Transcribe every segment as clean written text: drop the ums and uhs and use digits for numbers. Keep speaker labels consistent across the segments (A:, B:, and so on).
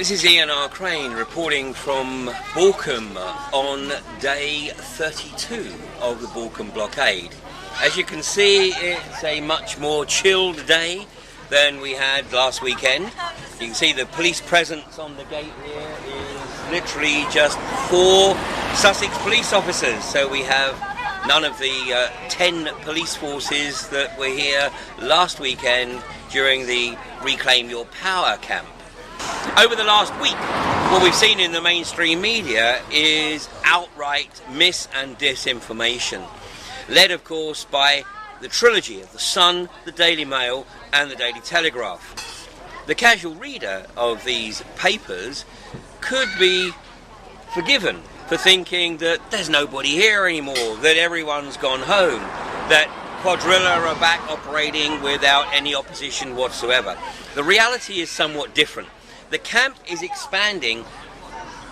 A: This is Ian R. Crane reporting from Balcombe on day 32 of the Balcombe blockade. As you can see, it's a much more chilled day than we had last weekend. You can see the police presence on the gate here is literally just 4 Sussex police officers. So we have none of the 10 police forces that were here last weekend during the Reclaim Your Power camp. Over the last week, what we've seen in the mainstream media is outright mis- and disinformation, led of course by the trilogy of the Sun, the Daily Mail and the Daily Telegraph. The casual reader of these papers could be forgiven for thinking that there's nobody here anymore, that everyone's gone home, that Quadrilla are back operating without any opposition whatsoever. The reality is somewhat different. The camp is expanding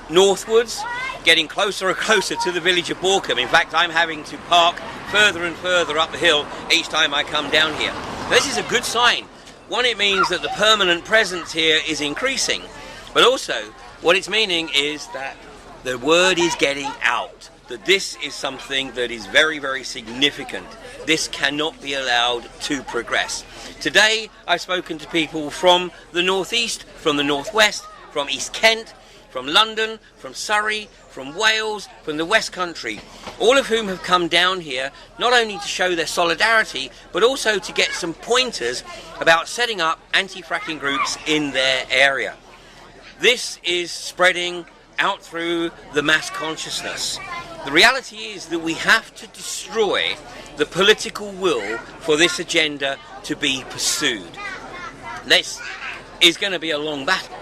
A: northwards, getting closer and closer to the village of Balcombe. In fact, I'm having to park further and further up the hill each time I come down here. This is a good sign. One, it means that the permanent presence here is increasing, but also what it's meaning is that the word is getting out, that this is something that is very, very significant. This cannot be allowed to progress. Today, I've spoken to people from the northeast, from the northwest, from East Kent, from London, from Surrey, from Wales, from the West Country, all of whom have come down here not only to show their solidarity, but also to get some pointers about setting up anti-fracking groups in their area. This is spreading out through the mass consciousness. The reality is that we have to destroy the political will for this agenda to be pursued. This is going to be a long battle,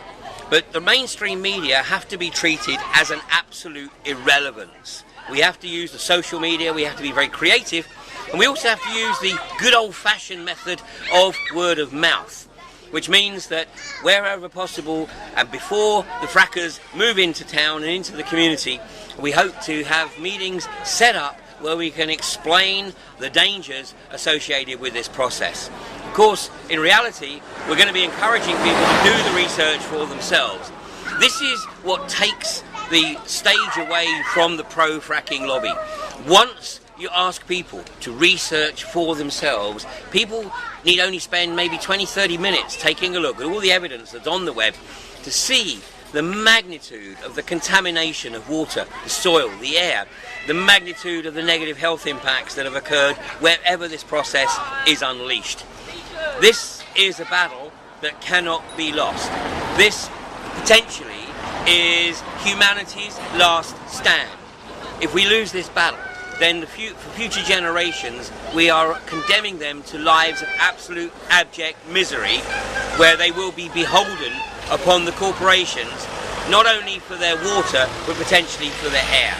A: but the mainstream media have to be treated as an absolute irrelevance. We have to use the social media, we have to be very creative, and we also have to use the good old-fashioned method of word of mouth, which means that wherever possible and before the frackers move into town and into the community, we hope to have meetings set up where we can explain the dangers associated with this process. Of course, in reality, we're going to be encouraging people to do the research for themselves. This is what takes the stage away from the pro-fracking lobby. Once you ask people to research for themselves, people need only spend maybe 20-30 minutes taking a look at all the evidence that's on the web to see the magnitude of the contamination of water, the soil, the air, the magnitude of the negative health impacts that have occurred wherever this process is unleashed. This is a battle that cannot be lost. This potentially is humanity's last stand. If we lose this battle, then for future generations we are condemning them to lives of absolute abject misery, where they will be beholden upon the corporations, not only for their water but potentially for their air.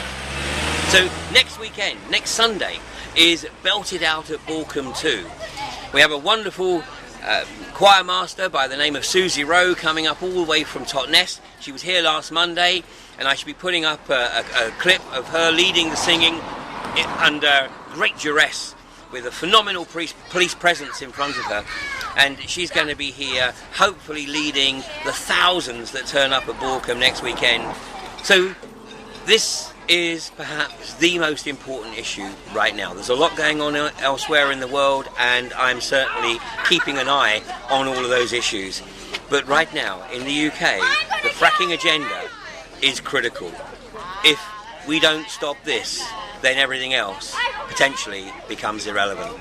A: So next weekend, next Sunday, is belted out at Balcombe too. We have a wonderful choir master by the name of Susie Rowe coming up all the way from Totnes. She was here last Monday, and I should be putting up a clip of her leading the singing under great duress, with a phenomenal police presence in front of her, and she's going to be here hopefully leading the thousands that turn up at Balcombe next weekend. So this is perhaps the most important issue right now. There's a lot going on elsewhere in the world, and I'm certainly keeping an eye on all of those issues. But right now in the UK, the fracking agenda is critical. If we don't stop this, then everything else potentially becomes irrelevant.